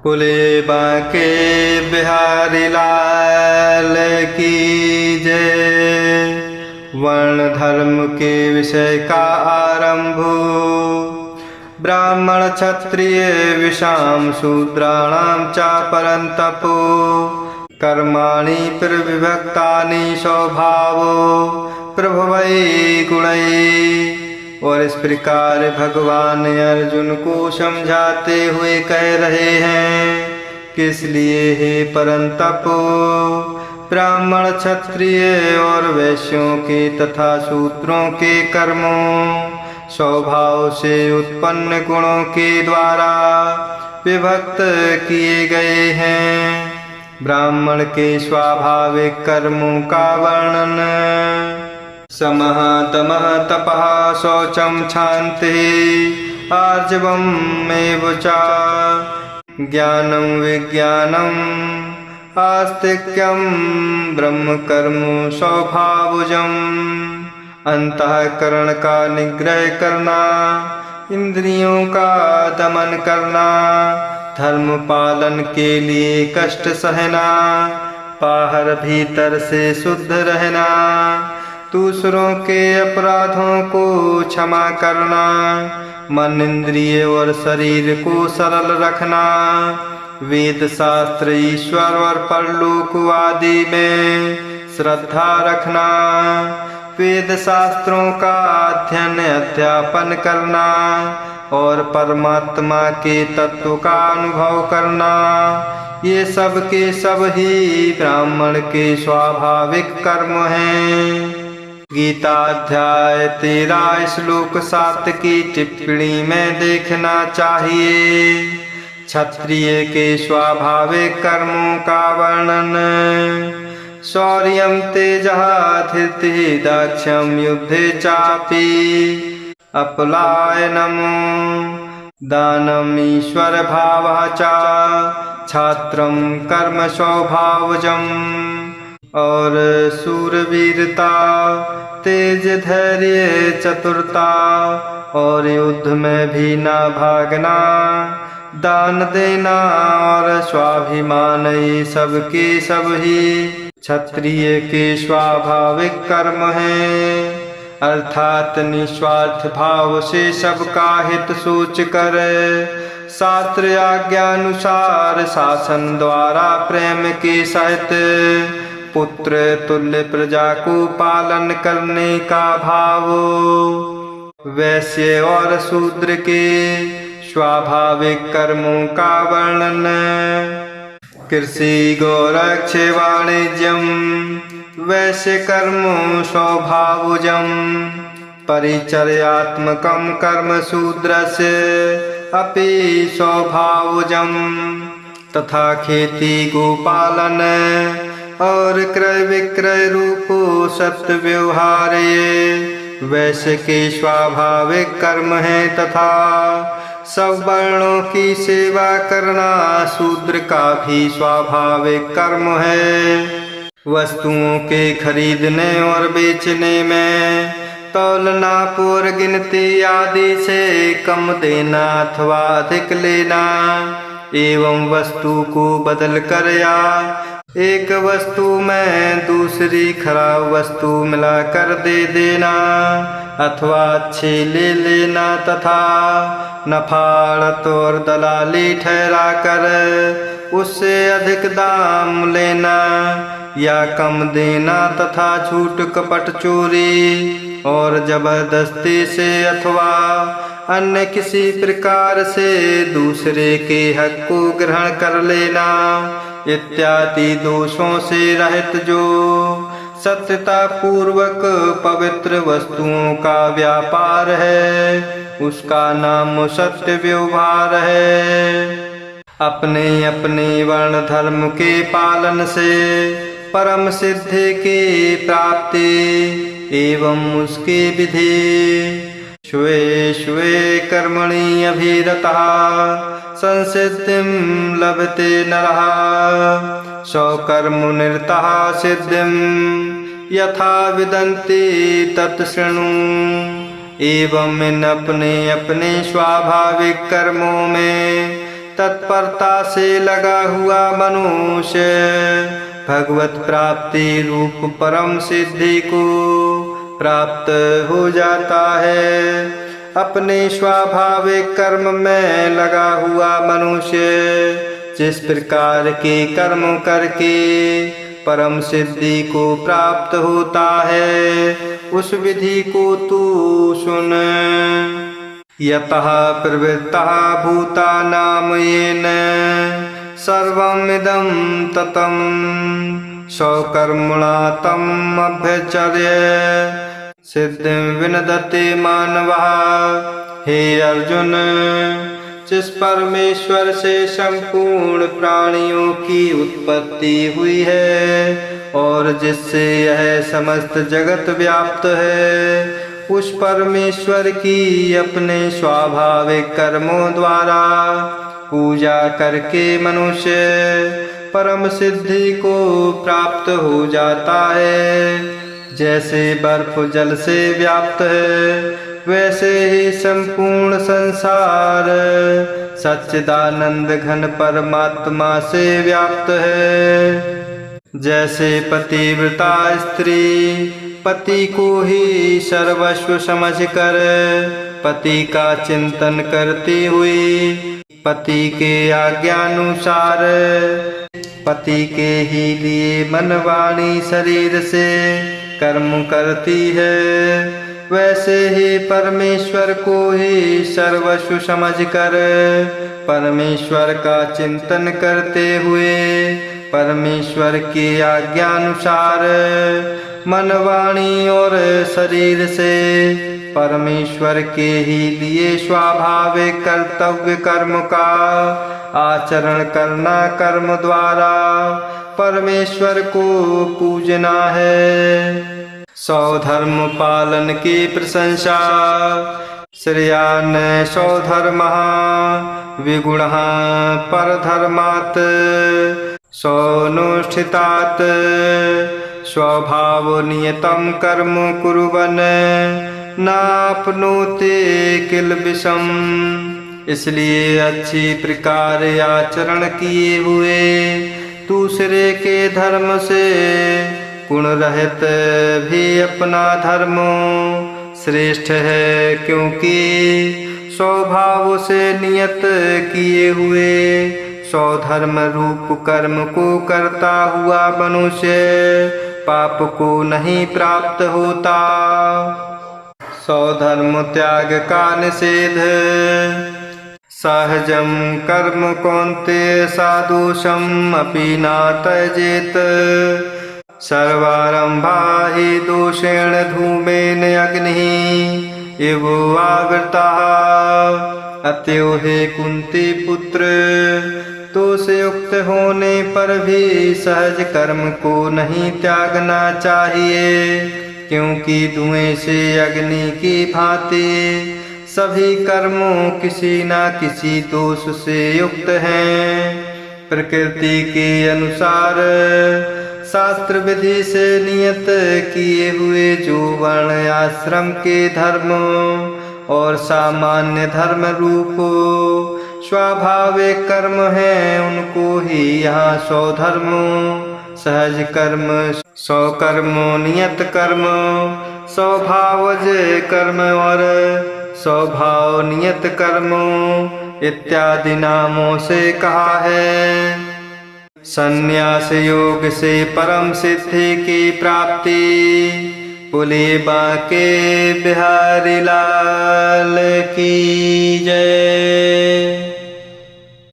कुले बांके बिहारी लाल की जय। वर्ण धर्म के विषय का आरंभ। ब्राह्मण क्षत्रिय विषाम शूद्राणां च परन्तपो कर्माणि प्रविभक्तानि स्वभावो प्रभवै गुणै। और इस प्रकार भगवान अर्जुन को समझाते हुए कह रहे हैं कि इसलिए हे परंतपो, ब्राह्मण क्षत्रिय और वैश्यों के तथा शूद्रों के कर्मों स्वभाव से उत्पन्न गुणों के द्वारा विभक्त किए गए हैं। ब्राह्मण के स्वाभाविक कर्मों का वर्णन समः दमः तपः शौचं क्षान्तिः आर्जवम् एव च ज्ञानं विज्ञानम् आस्तिक्यं ब्रह्मकर्म स्वभावजम्। अंतःकरण का निग्रह करना, इंद्रियों का दमन करना, धर्म पालन के लिए कष्ट सहना, बाहर भीतर से शुद्ध रहना, दूसरों के अपराधों को क्षमा करना, मन इंद्रिय और शरीर को सरल रखना, वेद शास्त्र ईश्वर और परलोक आदि में श्रद्धा रखना, वेद शास्त्रों का अध्ययन अध्यापन करना और परमात्मा के तत्व का अनुभव करना, ये सब के सब ही ब्राह्मण के स्वाभाविक कर्म हैं। गीता अध्याय 13 श्लोक 7 की टिप्पणी में देखना चाहिए। क्षत्रिय के स्वाभाविक कर्मों का वर्णन शौर्यं तेजः धृतिः दाक्ष्यं युद्धे चापि अपलायनम् दानम् ईश्वर भावः च क्षात्रं कर्म स्वभावजम्। और शूरवीरता, तेज, धैर्य, चतुरता और युद्ध में भी ना भागना, दान देना और स्वाभिमान, ये सब के सब ही क्षत्रिय के स्वाभाविक कर्म हैं। अर्थात निस्वार्थ भाव से सबका हित सोच कर शास्त्र आज्ञानुसार शासन द्वारा प्रेम के सहित पुत्र तुल्य प्रजा को पालन करने का भाव। वैश्य और शूद्र के स्वाभाविक कर्मों का वर्णन कृषि गोरक्ष वाणिज्यम वैश्य कर्म स्वभावजम। परिचर्यात्मकं कर्म शूद्रस्य अपि स्वभावजम। तथा खेती गोपालन और क्रय विक्रय रूपो सत्य व्यवहार ये वैश्य के स्वाभाविक कर्म है। तथा सब वर्णों की सेवा करना शूद्र का भी स्वाभाविक कर्म है। वस्तुओं के खरीदने और बेचने में तौलना, पूर गिनती आदि से कम देना अथवा अधिक लेना, एवं वस्तु को बदल कर या एक वस्तु में दूसरी खराब वस्तु मिलाकर दे देना अथवा अच्छी ले लेना, तथा नफाड़त और दलाली ठहरा कर उससे अधिक दाम लेना या कम देना, तथा झूठ कपट चोरी और जबरदस्ती से अथवा अन्य किसी प्रकार से दूसरे के हक को ग्रहण कर लेना इत्यादि दोषों से रहित जो सत्यता पूर्वक पवित्र वस्तुओं का व्यापार है, उसका नाम सत्य व्यवहार है। अपने अपने वर्ण धर्म के पालन से परम सिद्धि की प्राप्ति एवं उसकी विधि स्वे स्वे कर्मणि अभिरतः संसिद्धिं लभते नरः। स्वकर्मनिरतः सिद्धिं यथा विदन्ति तत्शृणु। एवं इन अपने अपने स्वाभाविक कर्मों में तत्परता से लगा हुआ मनुष्य भगवत प्राप्ति रूप परम सिद्धि को प्राप्त हो जाता है। अपने स्वाभाविक कर्म में लगा हुआ मनुष्य जिस प्रकार के कर्म करके परम सिद्धि को प्राप्त होता है, उस विधि को तू सुन। यतः प्रवृत्तः भूतानां येन सर्वमिदं ततं स्वकर्मणा तम् अभ्यचर्य सिद्धिं विनदते मानवः। हे अर्जुन, जिस परमेश्वर से संपूर्ण प्राणियों की उत्पत्ति हुई है और जिससे यह समस्त जगत व्याप्त है, उस परमेश्वर की अपने स्वाभाविक कर्मों द्वारा पूजा करके मनुष्य परम सिद्धि को प्राप्त हो जाता है। जैसे बर्फ जल से व्याप्त है, वैसे ही संपूर्ण संसार सच्चिदानंद घन परमात्मा से व्याप्त है। जैसे पतिव्रता स्त्री पति को ही सर्वस्व समझकर पति का चिंतन करती हुई पति के आज्ञानुसार पति के ही लिए मन वाणी शरीर से कर्म करती है, वैसे ही परमेश्वर को ही सर्वस्व समझकर परमेश्वर का चिंतन करते हुए परमेश्वर की आज्ञानुसार मन वाणी और शरीर से परमेश्वर के ही लिए स्वाभाविक कर्तव्य कर्म का आचरण करना कर्म द्वारा परमेश्वर को पूजना है। स्वधर्म पालन की प्रशंसा श्रेयान् स्वधर्मः विगुणः परधर्मात् स्वनुष्ठितात् स्वभाव नियतं कर्म कुर्वन् नाप्नोति किल विषम। इसलिए अच्छी प्रकार आचरण किए हुए दूसरे के धर्म से गुण रहित भी अपना धर्म श्रेष्ठ है, क्योंकि स्वभाव से नियत किए हुए स्वधर्म रूप कर्म को करता हुआ मनुष्य पाप को नहीं प्राप्त होता। स्वधर्म त्याग का निषेध सहजम कर्म कौन्तेय सादोषम अपि न त्यजेत सर्वारंभा हि दोषेण धूमेन अग्निः इव आवृताः। अतएव हे कुंती पुत्र, दोष युक्त होने पर भी सहज कर्म को नहीं त्यागना चाहिए, क्योंकि धुएं से अग्नि की भांति सभी कर्मों किसी न किसी दोष से युक्त हैं। प्रकृति के अनुसार शास्त्र विधि से नियत किए हुए जो वर्ण आश्रम के धर्म और सामान्य धर्म रूप स्वाभाविक कर्म हैं, उनको ही यहाँ स्वधर्म सहज कर्म स्वकर्म नियत कर्म स्वभावज कर्म और स्वभाव नियत कर्म इत्यादि नामों से कहा है। संन्यास योग से परम सिद्धि की प्राप्ति बोले बांके बिहारी लाल की जय।